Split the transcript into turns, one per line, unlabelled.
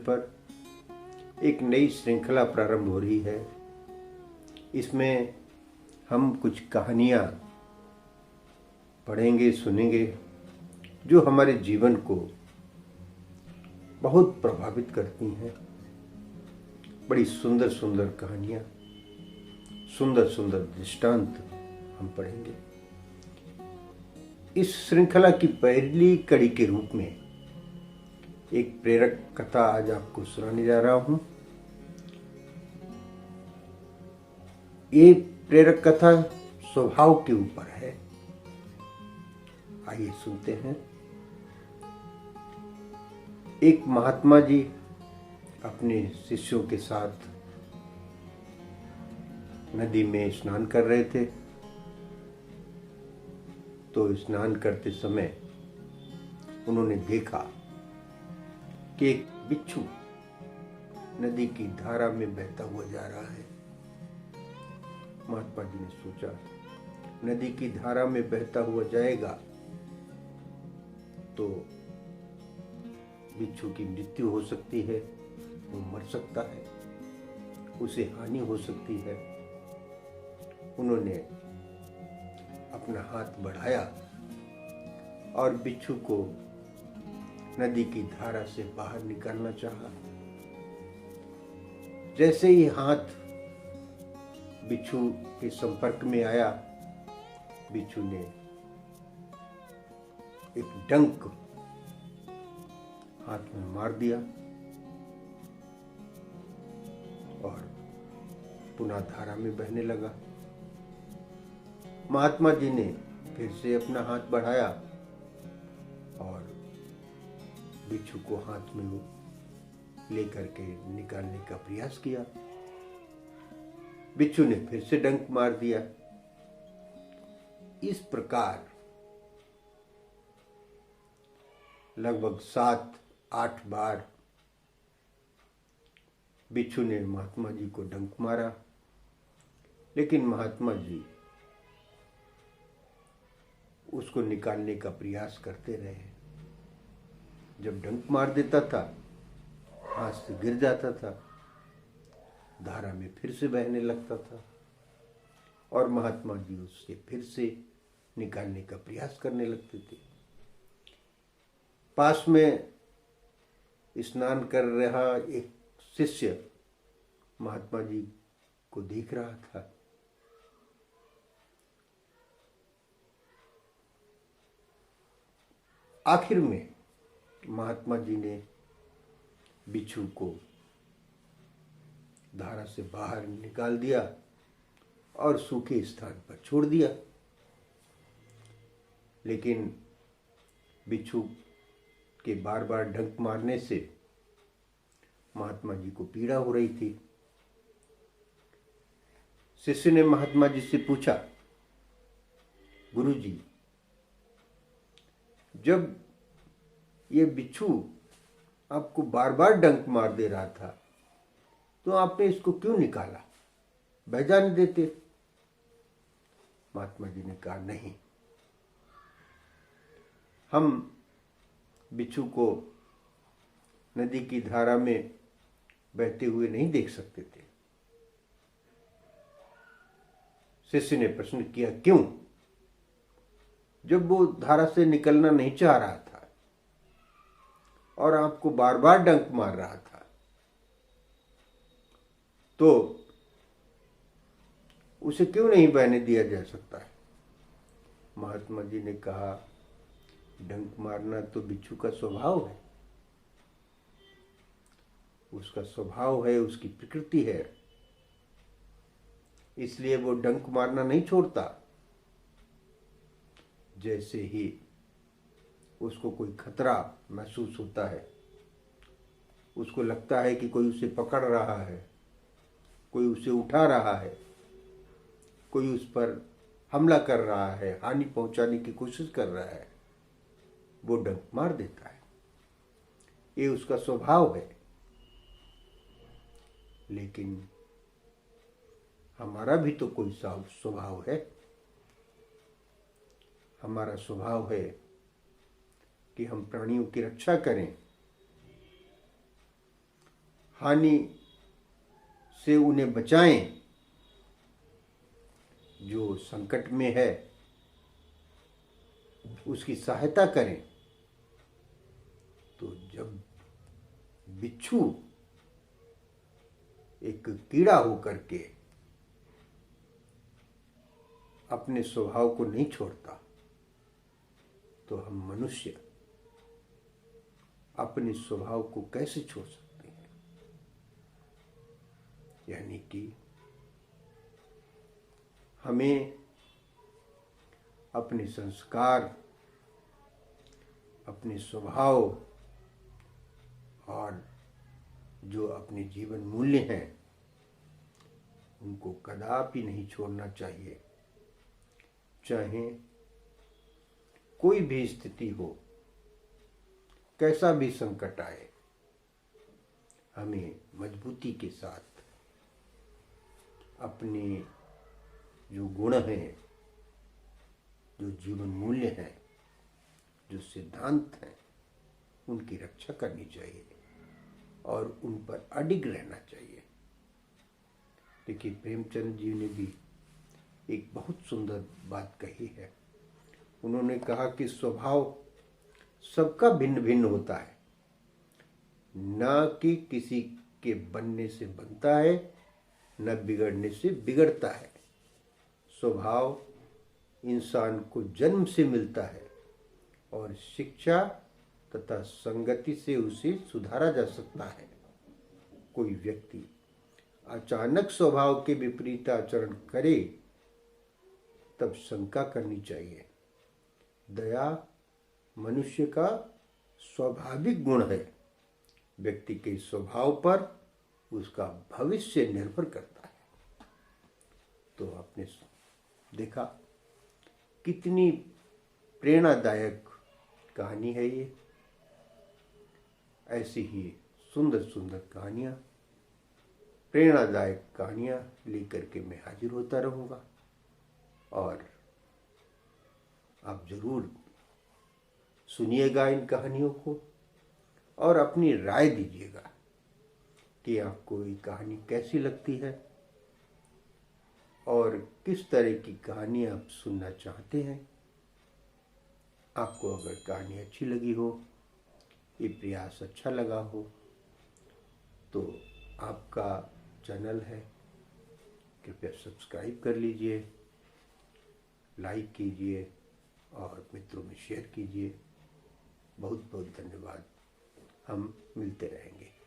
पर एक नई श्रृंखला प्रारंभ हो रही है। इसमें हम कुछ कहानियाँ पढ़ेंगे, सुनेंगे, जो हमारे जीवन को बहुत प्रभावित करती हैं। बड़ी सुंदर सुंदर कहानियाँ, सुंदर सुंदर दृष्टांत हम पढ़ेंगे। इस श्रृंखला की पहली कड़ी के रूप में एक प्रेरक कथा आज आपको सुनाने जा रहा हूं। ये प्रेरक कथा स्वभाव के ऊपर है। आइए सुनते हैं। एक महात्मा जी अपने शिष्यों के साथ नदी में स्नान कर रहे थे। तो स्नान करते समय उन्होंने देखा कि एक बिच्छू नदी की धारा में बहता हुआ जा रहा है। महात्मा जी ने सोचा, नदी की धारा में बहता हुआ जाएगा तो बिच्छू की मृत्यु हो सकती है, वो मर सकता है, उसे हानि हो सकती है। उन्होंने अपना हाथ बढ़ाया और बिच्छू को नदी की धारा से बाहर निकालना चाहा। जैसे ही हाथ बिच्छू के संपर्क में आया, बिच्छू ने एक डंक हाथ में मार दिया और पुनः धारा में बहने लगा। महात्मा जी ने फिर से अपना हाथ बढ़ाया और बिच्छू को हाथ में लेकर के निकालने का प्रयास किया। बिच्छू ने फिर से डंक मार दिया। इस प्रकार लगभग 7-8 बार बिच्छू ने महात्मा जी को डंक मारा, लेकिन महात्मा जी उसको निकालने का प्रयास करते रहे। जब डंक मार देता था, हाथ से गिर जाता था, धारा में फिर से बहने लगता था और महात्मा जी उससे फिर से निकालने का प्रयास करने लगते थे। पास में स्नान कर रहा एक शिष्य महात्मा जी को देख रहा था। आखिर में महात्मा जी ने बिच्छू को धारा से बाहर निकाल दिया और सूखे स्थान पर छोड़ दिया। लेकिन बिच्छू के बार बार डंक मारने से महात्मा जी को पीड़ा हो रही थी। शिष्य ने महात्मा जी से पूछा, गुरुजी, जब ये बिच्छू आपको बार बार डंक मार दे रहा था तो आपने इसको क्यों निकाला, बह जाने देते। महात्मा जी ने कहा, नहीं, हम बिच्छू को नदी की धारा में बहते हुए नहीं देख सकते थे। शिष्य ने प्रश्न किया, क्यों? जब वो धारा से निकलना नहीं चाह रहा था और आपको बार बार डंक मार रहा था, तो उसे क्यों नहीं बहने दिया जा सकता है? महात्मा जी ने कहा, डंक मारना तो बिच्छू का स्वभाव है, उसका स्वभाव है, उसकी प्रकृति है, इसलिए वो डंक मारना नहीं छोड़ता। जैसे ही उसको कोई खतरा महसूस होता है, उसको लगता है कि कोई उसे पकड़ रहा है, कोई उसे उठा रहा है, कोई उस पर हमला कर रहा है, हानि पहुंचाने की कोशिश कर रहा है, वो डंक मार देता है। ये उसका स्वभाव है। लेकिन हमारा भी तो कोई स्वभाव है। हमारा स्वभाव है कि हम प्राणियों की रक्षा करें, हानि से उन्हें बचाएं, जो संकट में है उसकी सहायता करें। तो जब बिच्छू एक कीड़ा होकर के अपने स्वभाव को नहीं छोड़ता, तो हम मनुष्य अपने स्वभाव को कैसे छोड़ सकते हैं? यानी कि हमें अपने संस्कार, अपने स्वभाव और जो अपने जीवन मूल्य हैं उनको कदापि नहीं छोड़ना चाहिए। चाहे कोई भी स्थिति हो, कैसा भी संकट आए, हमें मजबूती के साथ अपने जो गुण हैं, जो जीवन मूल्य हैं, जो सिद्धांत हैं, उनकी रक्षा करनी चाहिए और उन पर अडिग रहना चाहिए। देखिए, प्रेमचंद जी ने भी एक बहुत सुंदर बात कही है। उन्होंने कहा कि स्वभाव सबका भिन्न भिन्न होता है, न कि किसी के बनने से बनता है, न बिगड़ने से बिगड़ता है। स्वभाव इंसान को जन्म से मिलता है और शिक्षा तथा संगति से उसे सुधारा जा सकता है। कोई व्यक्ति अचानक स्वभाव के विपरीत आचरण करे तब शंका करनी चाहिए। दया मनुष्य का स्वाभाविक गुण है। व्यक्ति के स्वभाव पर उसका भविष्य निर्भर करता है। तो आपने देखा कितनी प्रेरणादायक कहानी है ये। ऐसी ही सुंदर सुंदर कहानियाँ, प्रेरणादायक कहानियाँ लेकर के मैं हाजिर होता रहूँगा और आप जरूर सुनिएगा इन कहानियों को और अपनी राय दीजिएगा कि आपको ये कहानी कैसी लगती है और किस तरह की कहानी आप सुनना चाहते हैं। आपको अगर कहानी अच्छी लगी हो, ये प्रयास अच्छा लगा हो, तो आपका चैनल है, कृपया सब्सक्राइब कर लीजिए, लाइक कीजिए और मित्रों में शेयर कीजिए। बहुत बहुत धन्यवाद। हम मिलते रहेंगे।